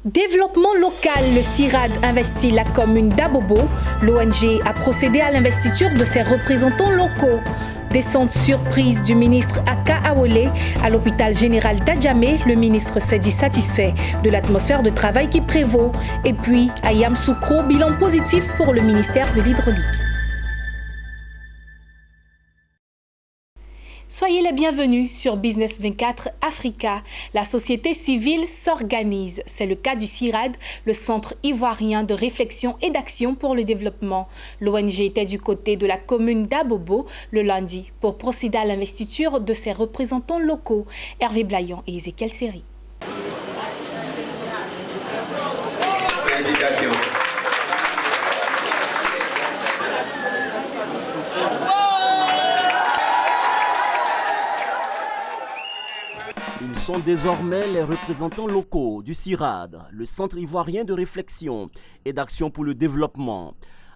Développement local, le CIRAD investit la commune d'Abobo. L'ONG a procédé à l'investiture de ses représentants locaux. Descente surprise du ministre Aka Awole à l'hôpital général d'Adjamé. Le ministre s'est dit satisfait de l'atmosphère de travail qui prévaut. Et puis, à Yamoussoukro, bilan positif pour le ministère de l'Hydraulique. Soyez les bienvenus sur Business 24 Africa. La société civile s'organise. C'est le cas du CIRAD, le Centre ivoirien de réflexion et d'action pour le développement. L'ONG était du côté de la commune d'Abobo le lundi pour procéder à l'investiture de ses représentants locaux, Hervé Blayon et Ezekiel Seri. Ils sont désormais les représentants locaux du CIRAD, le Centre ivoirien de réflexion et d'action pour le développement.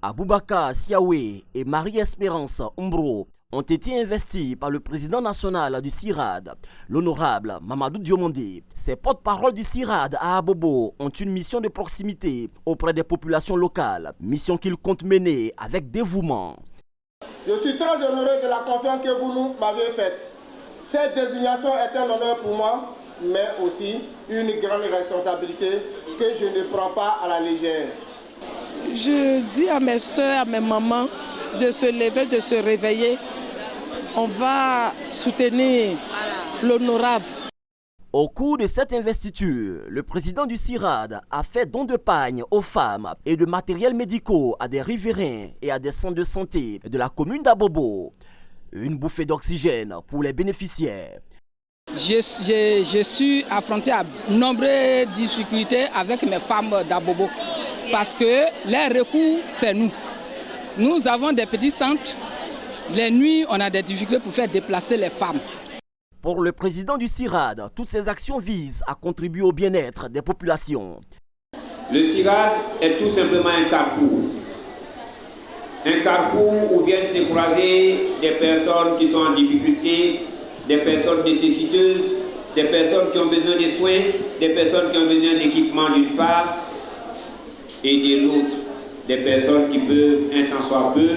Aboubaka Siaoué et Marie-Espérance Umbro ont été investis par le président national du CIRAD, l'honorable Mamadou Diomandé. Ces porte-parole du CIRAD à Abobo ont une mission de proximité auprès des populations locales, mission qu'ils comptent mener avec dévouement. Je suis très honoré de la confiance que vous m'avez faite. Cette désignation est un honneur pour moi, mais aussi une grande responsabilité que je ne prends pas à la légère. Je dis à mes soeurs, à mes mamans de se lever, de se réveiller. On va soutenir l'honorable. Au cours de cette investiture, le président du CIRAD a fait don de pagne aux femmes et de matériels médicaux à des riverains et à des centres de santé de la commune d'Abobo. Une bouffée d'oxygène pour les bénéficiaires. Je suis affronté à de nombreuses difficultés avec mes femmes d'Abobo parce que les recours, c'est nous. Nous avons des petits centres. Les nuits, on a des difficultés pour faire déplacer les femmes. Pour le président du CIRAD, toutes ces actions visent à contribuer au bien-être des populations. Le CIRAD est tout simplement un carrefour. Un carrefour où viennent se croiser des personnes qui sont en difficulté, des personnes nécessiteuses, des personnes qui ont besoin de soins, des personnes qui ont besoin d'équipement d'une part, et de l'autre, des personnes qui peuvent, un temps soit peu,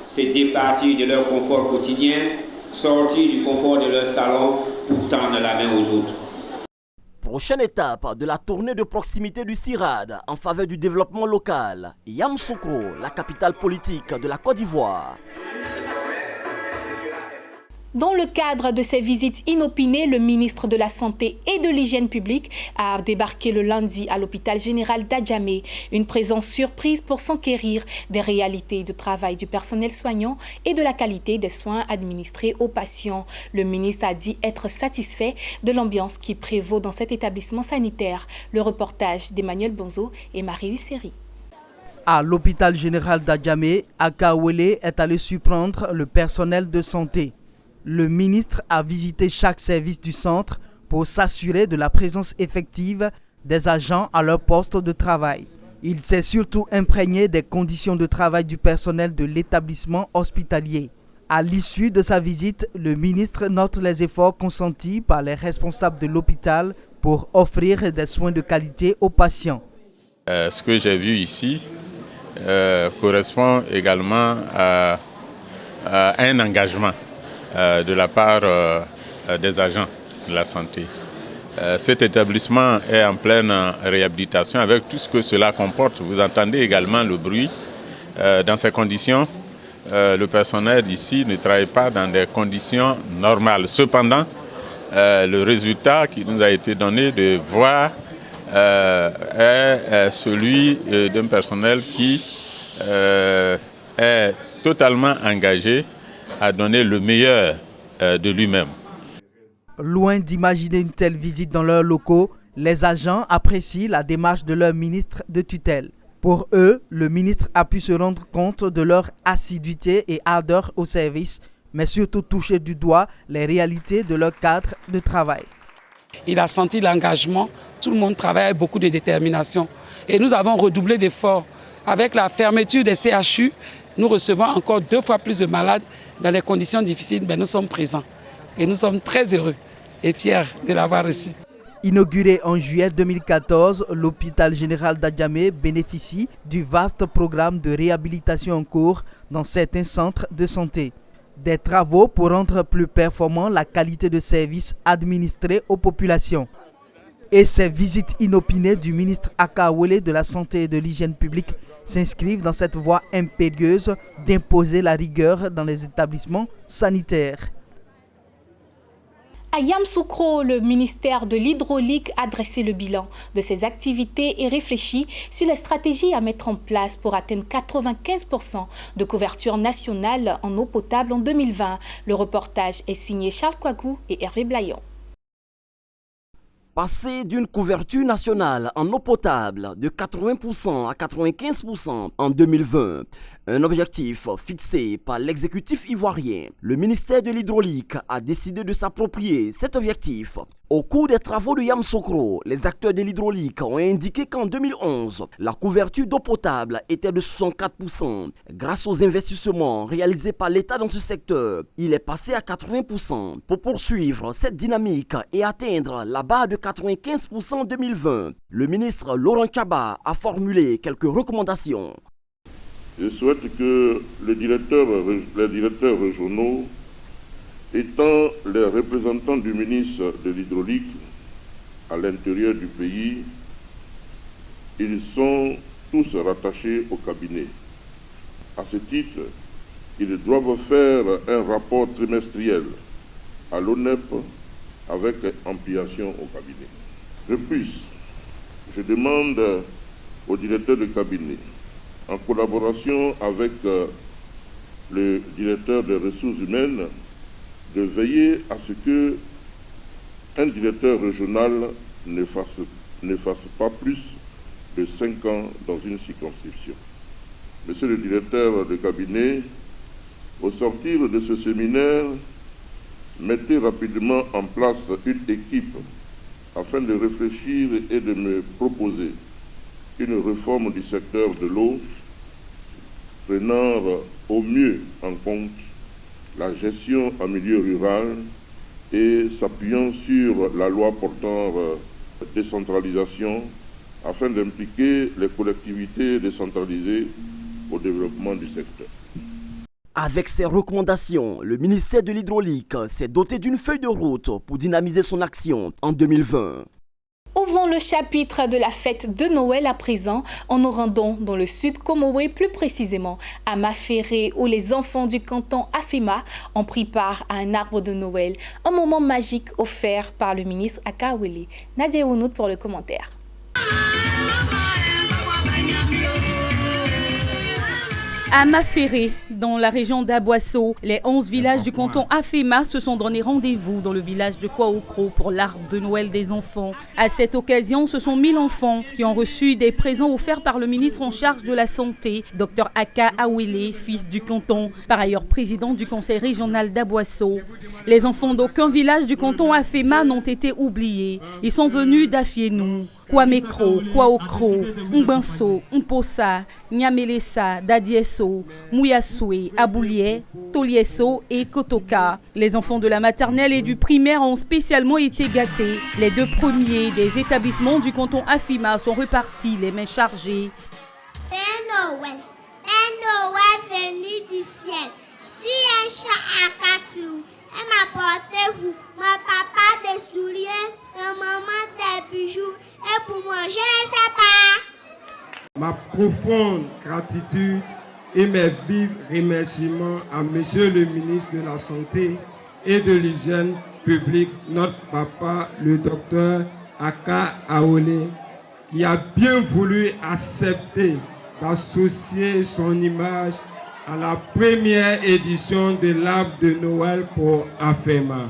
se départir de leur confort quotidien, sortir du confort de leur salon pour tendre la main aux autres. Prochaine étape de la tournée de proximité du CIRAD en faveur du développement local, Yamoussoukro, la capitale politique de la Côte d'Ivoire. Dans le cadre de ses visites inopinées, le ministre de la Santé et de l'Hygiène publique a débarqué le lundi à l'hôpital général d'Adjamé. Une présence surprise pour s'enquérir des réalités de travail du personnel soignant et de la qualité des soins administrés aux patients. Le ministre a dit être satisfait de l'ambiance qui prévaut dans cet établissement sanitaire. Le reportage d'Emmanuel Bonzo et Marie Seri. À l'hôpital général d'Adjamé, Aka Awole est allé surprendre le personnel de santé. Le ministre a visité chaque service du centre pour s'assurer de la présence effective des agents à leur poste de travail. Il s'est surtout imprégné des conditions de travail du personnel de l'établissement hospitalier. À l'issue de sa visite, le ministre note les efforts consentis par les responsables de l'hôpital pour offrir des soins de qualité aux patients. Ce que j'ai vu ici correspond également à un engagement de la part des agents de la santé. Cet établissement est en pleine réhabilitation avec tout ce que cela comporte. Vous entendez également le bruit. Dans ces conditions, le personnel ici ne travaille pas dans des conditions normales. Cependant, le résultat qui nous a été donné de voir est celui d'un personnel qui est totalement engagé à donner le meilleur de lui-même. Loin d'imaginer une telle visite dans leurs locaux, les agents apprécient la démarche de leur ministre de tutelle. Pour eux, le ministre a pu se rendre compte de leur assiduité et ardeur au service, mais surtout toucher du doigt les réalités de leur cadre de travail. Il a senti l'engagement, tout le monde travaille avec beaucoup de détermination. Et nous avons redoublé d'efforts. Avec la fermeture des CHU, nous recevons encore 2 fois plus de malades dans des conditions difficiles, mais nous sommes présents. Et nous sommes très heureux et fiers de l'avoir reçu. Inauguré en juillet 2014, l'hôpital général d'Adjamé bénéficie du vaste programme de réhabilitation en cours dans certains centres de santé. Des travaux pour rendre plus performant la qualité de services administrés aux populations. Et ces visites inopinées du ministre Aka Awele de la Santé et de l'Hygiène publique s'inscrivent dans cette voie impérieuse d'imposer la rigueur dans les établissements sanitaires. À Yamoussoukro, le ministère de l'Hydraulique a dressé le bilan de ses activités et réfléchi sur les stratégies à mettre en place pour atteindre 95% de couverture nationale en eau potable en 2020. Le reportage est signé Charles Kouagou et Hervé Blayon. Passer d'une couverture nationale en eau potable de 80% à 95% en 2020, un objectif fixé par l'exécutif ivoirien. Le ministère de l'Hydraulique a décidé de s'approprier cet objectif. Au cours des travaux de Yamoussoukro, les acteurs de l'hydraulique ont indiqué qu'en 2011, la couverture d'eau potable était de 64%. Grâce aux investissements réalisés par l'État dans ce secteur, il est passé à 80%. Pour poursuivre cette dynamique et atteindre la barre de 95% en 2020, le ministre Laurent Kaba a formulé quelques recommandations. Je souhaite que les directeurs régionaux, étant les représentants du ministre de l'Hydraulique à l'intérieur du pays, ils sont tous rattachés au cabinet. À ce titre, ils doivent faire un rapport trimestriel à l'ONEP avec ampliation au cabinet. De plus, je demande au directeur de cabinet, en collaboration avec le directeur des ressources humaines, de veiller à ce que un directeur régional ne fasse pas plus de 5 ans dans une circonscription. Monsieur le directeur de cabinet, au sortir de ce séminaire, mettez rapidement en place une équipe afin de réfléchir et de me proposer une réforme du secteur de l'eau prenant au mieux en compte la gestion en milieu rural et s'appuyant sur la loi portant décentralisation afin d'impliquer les collectivités décentralisées au développement du secteur. Avec ces recommandations, le ministère de l'Hydraulique s'est doté d'une feuille de route pour dynamiser son action en 2020. Ouvrons le chapitre de la fête de Noël à présent en nous rendant dans le sud Comoé, plus précisément à Maféré, où les enfants du canton Afema ont pris part à un arbre de Noël. Un moment magique offert par le ministre Aka Awele. Nadia Ounout pour le commentaire. À Maféré, dans la région d'Aboisseau, les 11 villages du canton Afema se sont donné rendez-vous dans le village de Kwaokro pour l'arbre de Noël des enfants. À cette occasion, ce sont 1000 enfants qui ont reçu des présents offerts par le ministre en charge de la Santé, Dr Aka Awele, fils du canton, par ailleurs président du conseil régional d'Aboisseau. Les enfants d'aucun village du canton Afema n'ont été oubliés. Ils sont venus d'Afienou, Kwamekro, Kwaokro, Mbanso, Mposa, Nyamelesa, Dadieso, Mouyasoué, Aboulié, Tolieso et Kotoka. Les enfants de la maternelle et du primaire ont spécialement été gâtés. Les 2 premiers des établissements du canton Afema sont repartis les mains chargées. Père Noël venu du ciel. Je suis un chat à 4 roues. Et m'apportez-vous mon papa des souliers, ma maman des bijoux. Et pour moi, je ne sais pas. Ma profonde gratitude et mes vifs remerciements à Monsieur le ministre de la Santé et de l'Hygiène publique, notre papa, le docteur Aka Awele, qui a bien voulu accepter d'associer son image à la première édition de l'arbre de Noël pour Afema.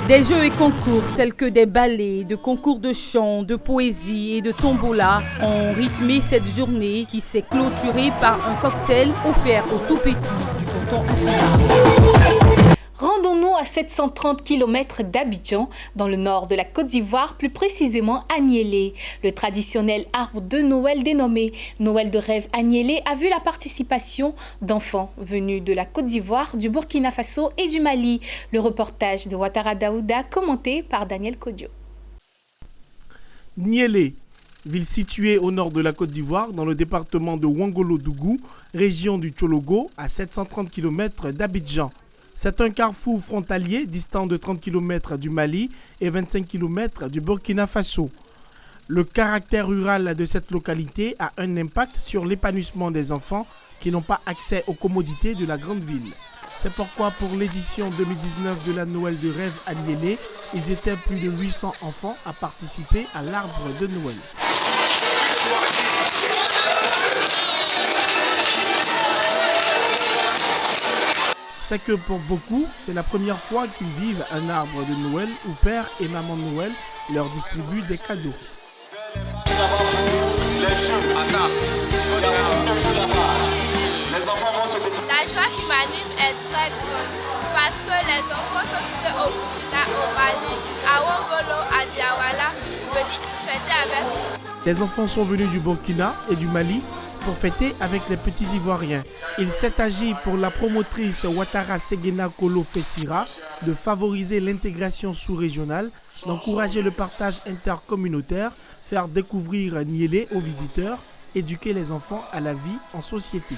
Des jeux et concours tels que des ballets, de concours de chant, de poésie et de tombola ont rythmé cette journée qui s'est clôturée par un cocktail offert aux tout petits du canton Afema. Rendons-nous à 730 km d'Abidjan, dans le nord de la Côte d'Ivoire, plus précisément à Niélé. Le traditionnel arbre de Noël dénommé Noël de rêve à Niélé a vu la participation d'enfants venus de la Côte d'Ivoire, du Burkina Faso et du Mali. Le reportage de Ouattara Daouda, commenté par Daniel Kodio. Niélé, ville située au nord de la Côte d'Ivoire, dans le département de Ouangolo-Dougou, région du Tchologo, à 730 km d'Abidjan. C'est un carrefour frontalier distant de 30 km du Mali et 25 km du Burkina Faso. Le caractère rural de cette localité a un impact sur l'épanouissement des enfants qui n'ont pas accès aux commodités de la grande ville. C'est pourquoi pour l'édition 2019 de la Noël de rêve à Niélé, ils étaient plus de 800 enfants à participer à l'arbre de Noël. C'est que pour beaucoup, c'est la première fois qu'ils vivent un arbre de Noël où père et maman Noël leur distribuent des cadeaux. La joie qui m'anime est très grande parce que les enfants sont quittés au Burkina, au Mali, à Ouangolo, à Diawala, venir fêter avec nous. Des enfants sont venus du Burkina et du Mali pour fêter avec les petits Ivoiriens. Il s'est agi pour la promotrice Ouattara Seguena Kolo Fessira de favoriser l'intégration sous-régionale, d'encourager le partage intercommunautaire, faire découvrir Niélé aux visiteurs, éduquer les enfants à la vie en société.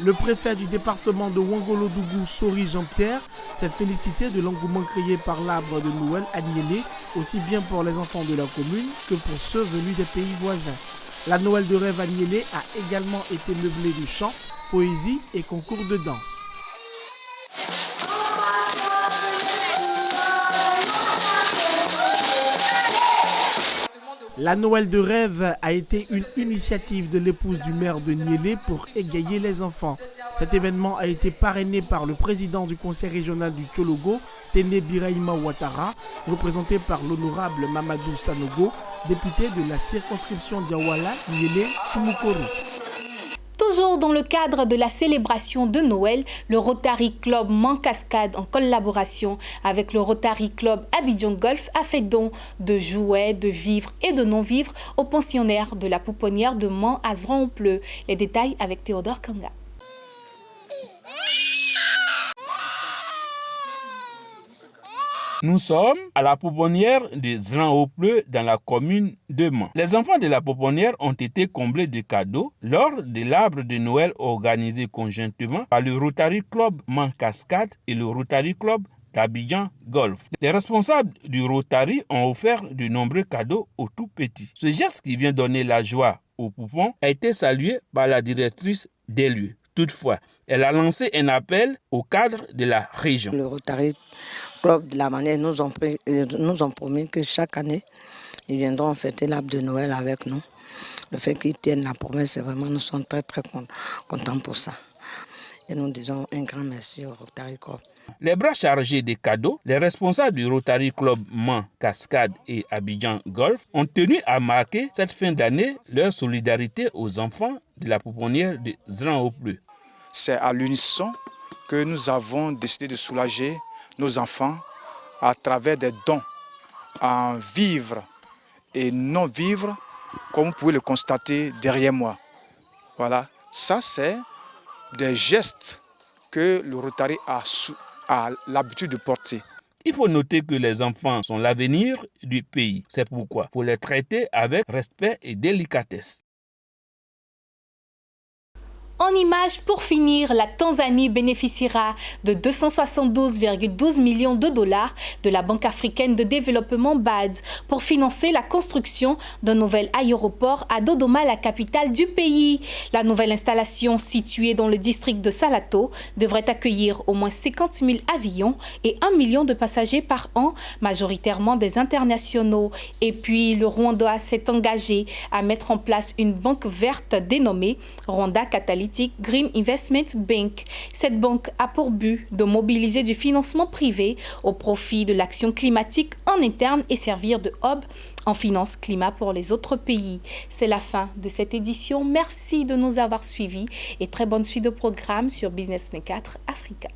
Le préfet du département de Ouangolo-Dougou, Sori Jean-Pierre, s'est félicité de l'engouement créé par l'arbre de Noël à Niélé, aussi bien pour les enfants de la commune que pour ceux venus des pays voisins. La Noël de rêve à Niélé a également été meublée de chants, poésie et concours de danse. La Noël de rêve a été une initiative de l'épouse du maire de Niélé pour égayer les enfants. Cet événement a été parrainé par le président du conseil régional du Tchologo, Téné Birahima Ouattara, représenté par l'honorable Mamadou Sanogo, député de la circonscription Diawala, Niélé, Tumukoro. Toujours dans le cadre de la célébration de Noël, le Rotary Club Mans-Cascade, en collaboration avec le Rotary Club Abidjan Golf, a fait don de jouets, de vivres et de non-vivres aux pensionnaires de la pouponnière de Mans à Zran-au-Pleu. Les détails avec Théodore Kanga. Nous sommes à la pouponnière de Zran-au-Pleu dans la commune de Mans. Les enfants de la pouponnière ont été comblés de cadeaux lors de l'arbre de Noël organisé conjointement par le Rotary Club Mans-Cascade et le Rotary Club d'Abidjan Golf. Les responsables du Rotary ont offert de nombreux cadeaux aux tout petits. Ce geste qui vient donner la joie aux poupons a été salué par la directrice des lieux. Toutefois, elle a lancé un appel aux cadres de la région. Le Rotary Club de la manière nous ont promis que chaque année, ils viendront fêter l'arbre de Noël avec nous. Le fait qu'ils tiennent la promesse, c'est vraiment, nous sommes très très contents pour ça. Et nous disons un grand merci au Rotary Club. Les bras chargés de cadeaux, les responsables du Rotary Club Mans, Cascade et Abidjan Golf ont tenu à marquer cette fin d'année leur solidarité aux enfants de la pouponnière de Zran-au-Pleu. C'est à l'unisson que nous avons décidé de soulager nos enfants à travers des dons en vivre et non vivre, comme vous pouvez le constater derrière moi. Voilà, ça c'est des gestes que le Rotary a l'habitude de porter. Il faut noter que les enfants sont l'avenir du pays. C'est pourquoi il faut les traiter avec respect et délicatesse. En images, pour finir, la Tanzanie bénéficiera de 272,12 millions de dollars de la Banque africaine de développement BAD pour financer la construction d'un nouvel aéroport à Dodoma, la capitale du pays. La nouvelle installation située dans le district de Salato devrait accueillir au moins 50 000 avions et 1 million de passagers par an, majoritairement des internationaux. Et puis, le Rwanda s'est engagé à mettre en place une banque verte dénommée Rwanda Catalytic Green Investment Bank. Cette banque a pour but de mobiliser du financement privé au profit de l'action climatique en interne et servir de hub en finance climat pour les autres pays. C'est la fin de cette édition. Merci de nous avoir suivis et très bonne suite de programme sur Business 24 Africa.